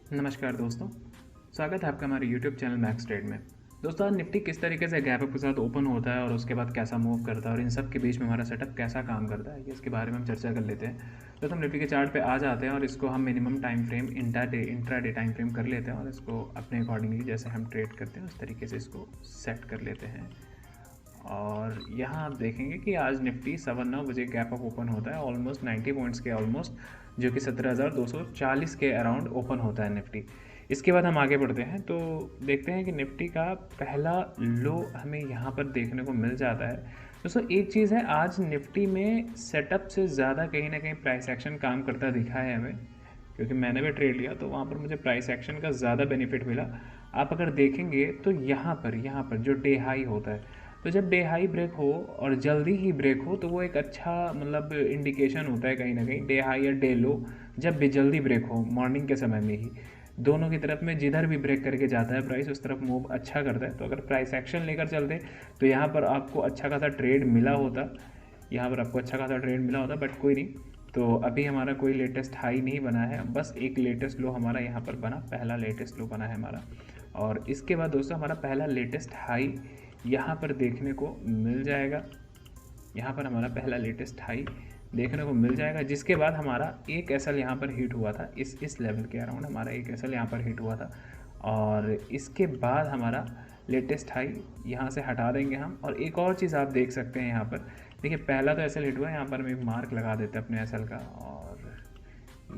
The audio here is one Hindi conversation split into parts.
नमस्कार दोस्तों, स्वागत है आपका हमारे YouTube चैनल मैक्स ट्रेड में। दोस्तों, आज निफ्टी किस तरीके से गैप अप के साथ ओपन होता है और उसके बाद कैसा मूव करता है और इन सब के बीच में हमारा सेटअप कैसा काम करता है, इसके बारे में हम चर्चा कर लेते हैं। तो हम निफ्टी के चार्ट पे आ जाते हैं और इसको हम minimum time frame intraday time frame कर लेते हैं और इसको अपने अकॉर्डिंगली जैसे हम ट्रेड करते हैं उस तरीके से इसको सेट कर लेते हैं। और यहाँ आप देखेंगे कि आज निफ्टी 9:15 गैप अप ओपन होता है ऑलमोस्ट 90 पॉइंट्स के ऑलमोस्ट, जो कि 17,240 के अराउंड ओपन होता है निफ्टी। इसके बाद हम आगे बढ़ते हैं तो देखते हैं कि निफ्टी का पहला लो हमें यहाँ पर देखने को मिल जाता है। दोस्तों, एक चीज़ है, आज निफ्टी में सेटअप से ज़्यादा कहीं ना कहीं प्राइस एक्शन काम करता दिखा है हमें, क्योंकि मैंने भी ट्रेड लिया तो वहाँ पर मुझे प्राइस एक्शन का ज़्यादा बेनिफिट मिला। आप अगर देखेंगे तो यहाँ पर जो डे हाई होता है, तो जब डे हाई ब्रेक हो और जल्दी ही ब्रेक हो तो वो एक अच्छा मतलब इंडिकेशन होता है कहीं ना कहीं। डे हाई या डे लो जब भी जल्दी ब्रेक हो मॉर्निंग के समय में ही, दोनों की तरफ में जिधर भी ब्रेक करके जाता है प्राइस उस तरफ मूव अच्छा करता है। तो अगर प्राइस एक्शन लेकर चलते तो यहाँ पर आपको अच्छा खासा ट्रेड मिला होता, बट कोई नहीं। तो अभी हमारा कोई लेटेस्ट हाई नहीं बना है, बस एक लेटेस्ट लो हमारा यहाँ पर बना, पहला लेटेस्ट लो बना है हमारा। और इसके बाद दोस्तों हमारा पहला लेटेस्ट हाई यहाँ पर देखने को मिल जाएगा, यहाँ पर हमारा पहला लेटेस्ट हाई देखने को मिल जाएगा, जिसके बाद हमारा एक एसएल यहाँ पर हिट हुआ था, इस लेवल के अराउंड हमारा एक एसएल यहाँ पर हिट हुआ था। और इसके बाद हमारा लेटेस्ट हाई यहाँ से हटा देंगे हम। और एक और चीज़ आप देख सकते हैं यहाँ पर, देखिए पहला तो एसएल हिट हुआ है, यहाँ पर हम एक मार्क लगा देते हैं अपने एसएल का, और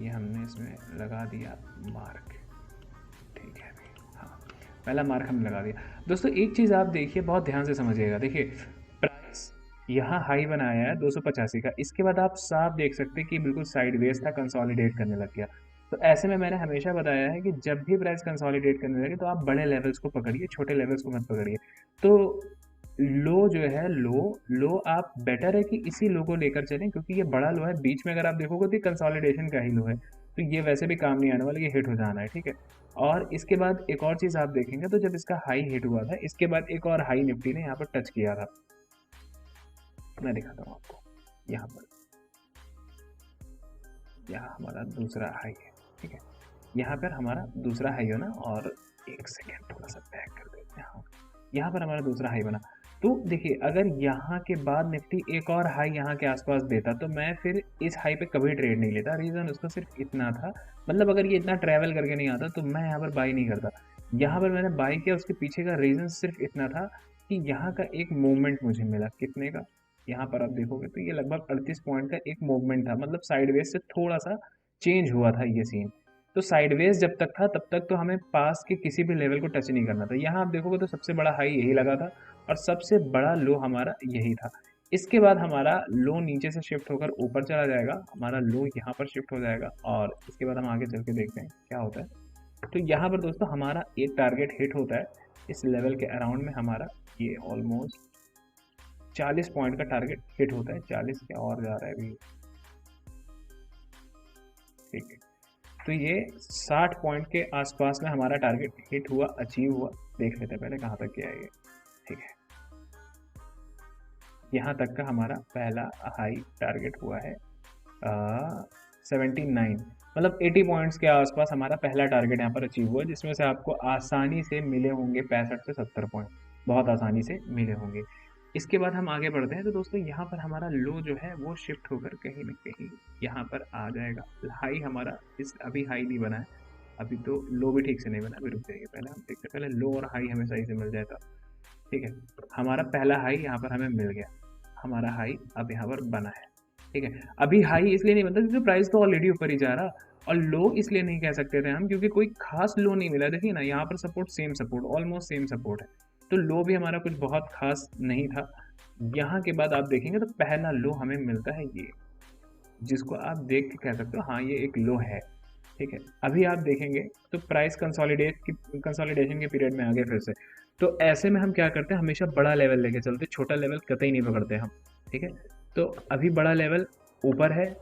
ये हमने इसमें लगा दिया मार्क, ठीक है। हाँ, पहला मार्क हमने लगा दिया। दोस्तों, एक चीज़ आप देखिए, बहुत ध्यान से समझिएगा। देखिए प्राइस यहाँ हाई बनाया है 285 का, इसके बाद आप साफ देख सकते हैं कि बिल्कुल साइडवेज था, कंसोलिडेट करने लग गया। तो ऐसे में मैंने हमेशा बताया है कि जब भी प्राइस कंसोलिडेट करने लगे तो आप बड़े लेवल्स को पकड़िए, छोटे लेवल्स को मत पकड़िए। तो लो जो है, लो आप बेटर है कि इसी लो को लेकर चलें, क्योंकि ये बड़ा लो है। बीच में अगर आप देखोगे तो कंसोलिडेशन का ही लो है, तो ये वैसे भी काम नहीं आने वाला, ये हिट हो जाना है, ठीक है। और इसके बाद एक और चीज़ आप देखेंगे तो जब इसका हाई हिट हुआ था, इसके बाद एक और हाई निफ्टी ने यहाँ पर टच किया था। मैं दिखाता हूँ आपको, यहाँ पर यहाँ हमारा दूसरा हाई है, ठीक है। यहाँ पर हमारा दूसरा हाई हो ना, और एक सेकेंड थोड़ा सा बैक कर देते हैं। हाँ, यहाँ पर हमारा दूसरा हाई बना। तो देखिए, अगर यहाँ के बाद निफ्टी एक और हाई यहाँ के आसपास देता तो मैं फिर इस हाई पे कभी ट्रेड नहीं लेता। रीज़न उसका सिर्फ इतना था, मतलब अगर ये इतना ट्रैवल करके नहीं आता तो मैं यहाँ पर बाई नहीं करता। यहाँ पर मैंने बाई किया, उसके पीछे का रीज़न सिर्फ इतना था कि यहाँ का एक मूवमेंट मुझे मिला। कितने का? यहाँ पर आप देखोगे तो ये लगभग 38 पॉइंट का एक मूवमेंट था, मतलब साइडवेज से थोड़ा सा चेंज हुआ था ये सीन। तो साइडवेज जब तक था तब तक तो हमें पास के किसी भी लेवल को टच नहीं करना था। यहाँ आप देखोगे तो सबसे बड़ा हाई यही लगा था और सबसे बड़ा लो हमारा यही था। इसके बाद हमारा लो नीचे से शिफ्ट होकर ऊपर चला जाएगा, हमारा लो यहाँ पर शिफ्ट हो जाएगा, और इसके बाद हम आगे चल के देखते हैं क्या होता है। तो यहाँ पर दोस्तों हमारा एक टारगेट हिट होता है इस लेवल के अराउंड में, हमारा ये ऑलमोस्ट 40 पॉइंट का टारगेट हिट होता है। 40 क्या और जा रहा है अभी, ठीक है। तो ये 60 पॉइंट के आसपास में हमारा टारगेट हिट हुआ, अचीव हुआ। देख लेते हैं पहले कहाँ तक गया है ये, ठीक है। यहाँ तक का हमारा पहला हाई टारगेट हुआ है 79, मतलब 80 पॉइंट्स के आसपास हमारा पहला टारगेट यहाँ पर अचीव हुआ, जिसमें से आपको आसानी से मिले होंगे 65 से 70 पॉइंट, बहुत आसानी से मिले होंगे। इसके बाद हम आगे बढ़ते हैं तो दोस्तों यहाँ पर हमारा लो जो है वो शिफ्ट होकर कहीं ना कहीं यहाँ पर आ जाएगा। हाई हमारा इस अभी हाई नहीं बना है, अभी तो लो भी ठीक से नहीं बना, अभी रुक जाइए, पहले हम देखते हैं, पहले लो और हाई हमें सही से मिल जाए तब, ठीक है। हमारा पहला हाई यहाँ पर हमें मिल गया, हमारा हाई अब यहाँ पर बना है, ठीक है। अभी हाई इसलिए नहीं बनता क्योंकि प्राइस तो ऑलरेडी ऊपर ही जा रहा, और लो इसलिए नहीं कह सकते थे हम क्योंकि कोई खास लो नहीं मिला। देखिए ना, यहाँ पर support same support, almost same support है, तो लो भी हमारा कुछ बहुत खास नहीं था। यहाँ के बाद आप देखेंगे तो पहला लो हमें मिलता है ये, जिसको आप देख के कह सकते हो हाँ ये एक लो है, ठीक है। अभी आप देखेंगे तो प्राइस कंसोलिडेशन के पीरियड में आ गए फिर से। तो ऐसे में हम क्या करते हैं, हमेशा बड़ा लेवल लेके चलते, छोटा लेवल कतई नहीं पकड़ते हम, ठीक है। तो अभी बड़ा लेवल ऊपर है,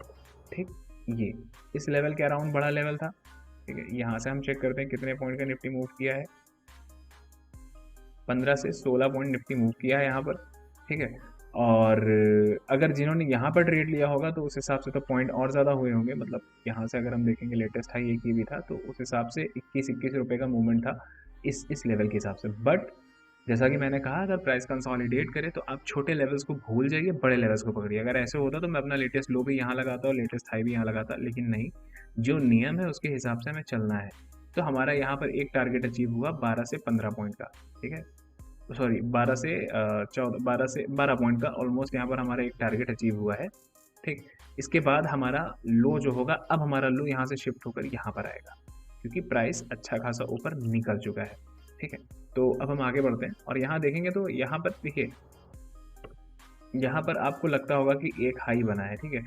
ठीक, ये इस लेवल के अराउंड बड़ा लेवल था, ठीक है। यहाँ से हम चेक करते हैं कितने पॉइंट का निफ्टी मूव किया है, 15 से 16 पॉइंट निफ्टी मूव किया है यहाँ पर, ठीक है। और अगर जिन्होंने यहाँ पर ट्रेड लिया होगा तो उस हिसाब से तो पॉइंट और ज़्यादा हुए होंगे, मतलब यहाँ से अगर हम देखेंगे लेटेस्ट हाई एक ही भी था तो उस हिसाब से 21-21 रुपये का मूवमेंट था इस लेवल के हिसाब से। बट जैसा कि मैंने कहा, अगर प्राइस कंसोलिडेट करे तो आप छोटे लेवल्स को भूल जाइए, बड़े लेवल्स को पकड़िए। अगर ऐसे होता तो मैं अपना लेटेस्ट लो भी यहाँ लगाता और लेटेस्ट हाई भी यहाँ लगाता, लेकिन नहीं, जो नियम है उसके हिसाब से हमें चलना है। तो हमारा यहाँ पर एक टारगेट अचीव हुआ 12 से 15 पॉइंट का, ठीक है, सॉरी 12 से 12 पॉइंट का ऑलमोस्ट यहाँ पर हमारा एक टारगेट अचीव हुआ है, ठीक। इसके बाद हमारा लो जो होगा, अब हमारा लो यहाँ से शिफ्ट होकर यहाँ पर आएगा क्योंकि प्राइस अच्छा खासा ऊपर निकल चुका है, ठीक है। तो अब हम आगे बढ़ते हैं और यहाँ देखेंगे तो यहाँ पर देखिए, यहाँ पर आपको लगता होगा कि एक हाई बना है, ठीक है।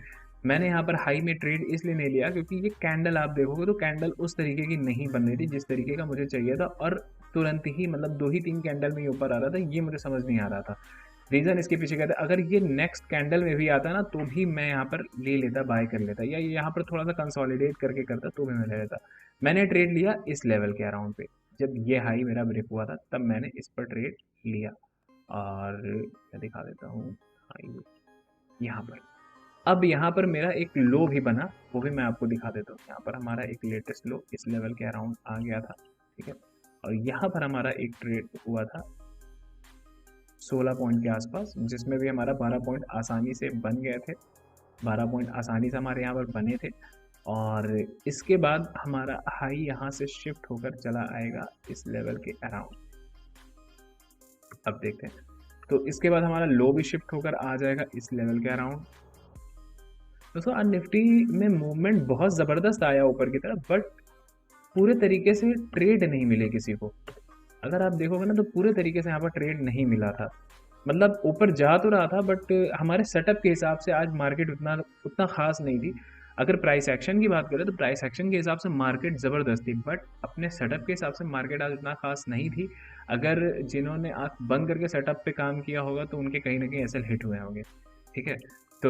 मैंने यहाँ पर हाई में ट्रेड इसलिए नहीं लिया क्योंकि ये कैंडल आप देखोगे तो कैंडल उस तरीके की नहीं बन रही थी जिस तरीके का मुझे चाहिए था, और तुरंत ही मतलब 2 ही 3 कैंडल में ही ऊपर आ रहा था, ये मुझे समझ नहीं आ रहा था। रीज़न इसके पीछे क्या था, अगर ये नेक्स्ट कैंडल में भी आता ना तो भी मैं यहाँ पर ले लेता, बाय कर लेता, या यहाँ पर थोड़ा सा कंसोलिडेट करके करता तो भी मैं ले लेता। मैंने ट्रेड लिया इस लेवल के अराउंड पे, जब ये हाई मेरा ब्रेक हुआ था तब मैंने इस पर ट्रेड लिया। और मैं दिखा देता हूँ हाई यहाँ पर। अब यहाँ पर मेरा एक लो भी बना, वो भी मैं आपको दिखा देता हूँ। यहाँ पर हमारा एक लेटेस्ट लो इस लेवल के अराउंड आ गया था, ठीक है। और यहाँ पर हमारा एक ट्रेड हुआ था 16 पॉइंट के आसपास, जिसमें भी हमारा 12 पॉइंट आसानी से बन गए थे, 12 पॉइंट आसानी से हमारे यहाँ पर बने थे। और इसके बाद हमारा हाई यहाँ से शिफ्ट होकर चला आएगा इस लेवल के अराउंड। अब देखते हैं, तो इसके बाद हमारा लो भी शिफ्ट होकर आ जाएगा इस लेवल के अराउंड। दोस्तों आज निफ्टी में मूवमेंट बहुत ज़बरदस्त आया ऊपर की तरफ, बट पूरे तरीके से ट्रेड नहीं मिले किसी को। अगर आप देखोगे ना तो पूरे तरीके से यहाँ पर ट्रेड नहीं मिला था, मतलब ऊपर जा तो रहा था बट हमारे सेटअप के हिसाब से आज मार्केट उतना उतना खास नहीं थी। अगर प्राइस एक्शन की बात करें तो प्राइस एक्शन के हिसाब से मार्केट ज़बरदस्त थी, बट अपने सेटअप के हिसाब से मार्केट आज उतना खास नहीं थी। अगर जिन्होंने आँख बंद करके सेटअप पे काम किया होगा तो उनके कहीं ना कहीं ऐसे हिट हुए होंगे, ठीक है। तो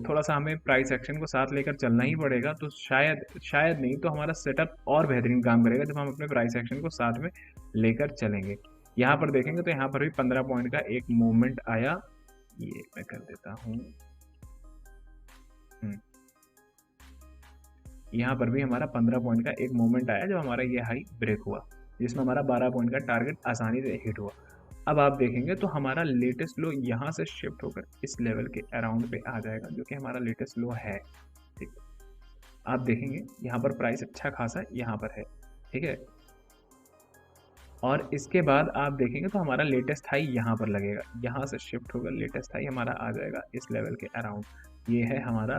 थोड़ा सा हमें प्राइस एक्शन को साथ लेकर चलना ही पड़ेगा, तो शायद नहीं तो हमारा सेटअप और बेहतरीन काम करेगा जब हम अपने प्राइस एक्शन को साथ में लेकर चलेंगे। यहाँ पर देखेंगे तो यहाँ पर भी 15 पॉइंट का एक मूवमेंट आया, ये मैं कर देता हूँ। यहाँ पर भी हमारा 15 पॉइंट का एक मूवमेंट आया जब हमारा ये हाई ब्रेक हुआ, जिसमें हमारा 12 पॉइंट का टारगेट आसानी से हिट हुआ। अब आप देखेंगे तो हमारा लेटेस्ट लो यहाँ से शिफ्ट होकर इस लेवल के अराउंड पे आ जाएगा, जो कि हमारा लेटेस्ट लो है, ठीक। आप देखेंगे यहाँ पर प्राइस अच्छा खासा यहाँ पर है, ठीक है। और इसके बाद आप देखेंगे तो हमारा लेटेस्ट हाई यहाँ पर लगेगा, यहाँ से शिफ्ट होकर लेटेस्ट हाई हमारा आ जाएगा इस लेवल के अराउंड। ये है हमारा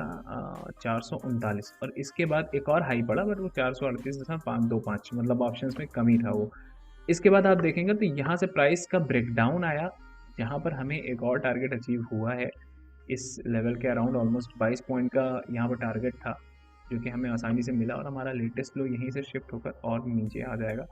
439, और इसके बाद एक और हाई पड़ा बट वो 438.525, मतलब ऑप्शंस में कमी था वो। इसके बाद आप देखेंगे तो यहाँ से प्राइस का ब्रेकडाउन आया, जहाँ पर हमें एक और टारगेट अचीव हुआ है इस लेवल के अराउंड, ऑलमोस्ट 22 पॉइंट का यहाँ पर टारगेट था जो कि हमें आसानी से मिला, और हमारा लेटेस्ट लो यहीं से शिफ्ट होकर और नीचे आ जाएगा।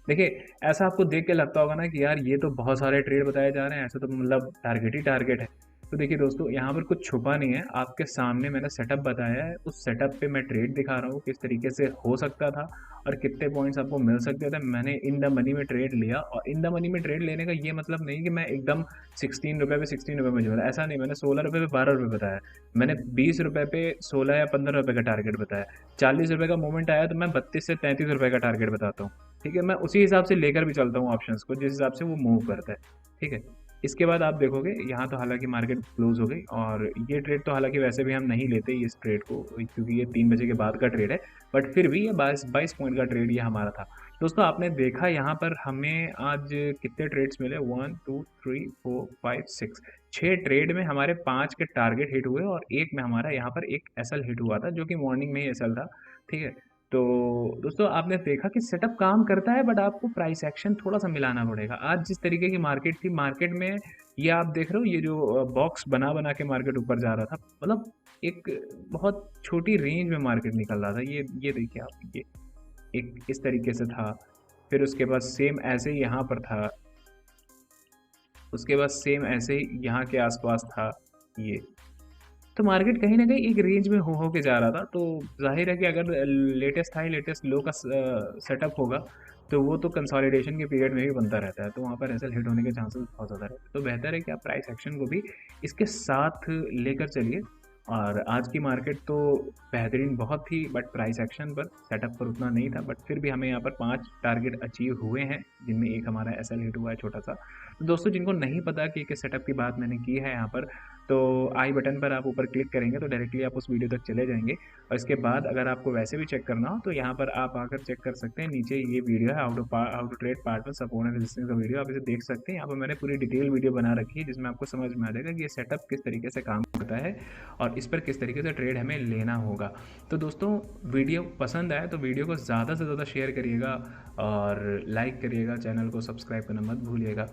देखिए ऐसा आपको देख के लगता होगा ना कि यार ये तो बहुत सारे ट्रेड बताए जा रहे हैं, ऐसा तो मतलब टारगेट ही टारगेट है। तो देखिए दोस्तों, यहाँ पर कुछ छुपा नहीं है, आपके सामने मैंने सेटअप बताया है, उस सेटअप पे मैं ट्रेड दिखा रहा हूँ किस तरीके से हो सकता था और कितने पॉइंट्स आपको मिल सकते थे। मैंने इन द मनी में ट्रेड लिया, और इन द मनी में ट्रेड लेने का ये मतलब नहीं कि मैं एकदम 16 रुपये पे 16 रुपये में जोड़ा, ऐसा नहीं। मैंने 16 रुपये पे 12 रुपये बताया, मैंने 20 रुपये पे 16 या 15 रुपये का टारगेट बताया, 40 रुपये का मूवमेंट आया तो मैं 32 से 33 रुपये का टारगेट बताता हूँ, ठीक है। मैं उसी हिसाब से लेकर भी चलता हूँ ऑप्शंस को, जिस हिसाब से वो मूव करता है, ठीक है। इसके बाद आप देखोगे यहाँ तो हालांकि मार्केट क्लोज हो गई, और ये ट्रेड तो हालांकि वैसे भी हम नहीं लेते इस ट्रेड को क्योंकि ये 3 बजे के बाद का ट्रेड है, बट फिर भी ये 22 पॉइंट का ट्रेड ये हमारा था। दोस्तों आपने देखा यहाँ पर हमें आज कितने ट्रेड्स मिले, 1 2 3 4 5 6, 6 ट्रेड में हमारे 5 के टारगेट हिट हुए, और एक में हमारा यहाँ पर एक एसएल हिट हुआ था जो कि मॉर्निंग में ही एसएल था, ठीक है। तो दोस्तों आपने देखा कि सेटअप काम करता है, बट आपको प्राइस एक्शन थोड़ा सा मिलाना पड़ेगा। आज जिस तरीके की मार्केट थी, मार्केट में ये आप देख रहे हो, ये जो बॉक्स बना बना के मार्केट ऊपर जा रहा था, मतलब एक बहुत छोटी रेंज में मार्केट निकल रहा था। ये देखिए आप, ये एक इस तरीके से था, फिर उसके बाद सेम ऐसे ही यहाँ पर था, उसके बाद सेम ऐसे ही यहाँ के आसपास था ये। तो मार्केट कहीं ना कहीं एक रेंज में हो के जा रहा था। तो जाहिर है कि अगर लेटेस्ट हाई लेटेस्ट लो का सेटअप होगा तो वो तो कंसोलिडेशन के पीरियड में भी बनता रहता है, तो वहाँ पर एसएल हिट होने के चांसेस बहुत ज़्यादा रहते हैं। तो बेहतर है कि आप प्राइस एक्शन को भी इसके साथ लेकर चलिए। और आज की मार्केट तो बेहतरीन बहुत थी, बट प्राइस एक्शन पर, सेटअप पर उतना नहीं था, बट फिर भी हमें यहाँ पर 5 टारगेट अचीव हुए हैं, जिनमें एक हमारा एसएल हिट हुआ है छोटा सा। तो दोस्तों, जिनको नहीं पता कि किस सेटअप की बात मैंने की है यहाँ पर, तो आई बटन पर आप ऊपर क्लिक करेंगे तो डायरेक्टली आप उस वीडियो तक चले जाएंगे। और इसके बाद अगर आपको वैसे भी चेक करना हो तो यहाँ पर आप आकर चेक कर सकते हैं। नीचे ये वीडियो है, हाउ टू ट्रेड पार्ट में सपोर्ट एंड रेजिस्टेंस का वीडियो, आप इसे देख सकते हैं। यहाँ पर मैंने पूरी डिटेल वीडियो बना रखी है, जिसमें आपको समझ में आ जाएगा कि ये सेटअप किस तरीके से काम करता है और इस पर किस तरीके से ट्रेड हमें लेना होगा। तो दोस्तों, वीडियो पसंद आए तो वीडियो को ज़्यादा से ज़्यादा शेयर करिएगा और लाइक करिएगा, चैनल को सब्सक्राइब करना मत भूलिएगा।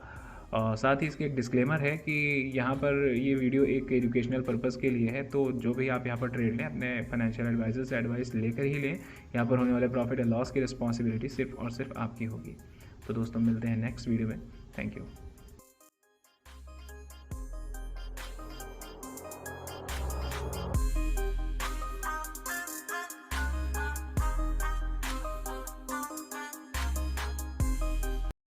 और साथ ही इसके एक डिस्क्लेमर है कि यहाँ पर ये वीडियो एक एजुकेशनल पर्पज़ के लिए है, तो जो भी आप यहाँ पर ट्रेड लें अपने फाइनेंशियल एडवाइजर से एडवाइस लेकर ही लें। यहाँ पर होने वाले प्रॉफिट एंड लॉस की रिस्पॉन्सिबिलिटी सिर्फ और सिर्फ आपकी होगी। तो दोस्तों, मिलते हैं नेक्स्ट वीडियो में। Thank you.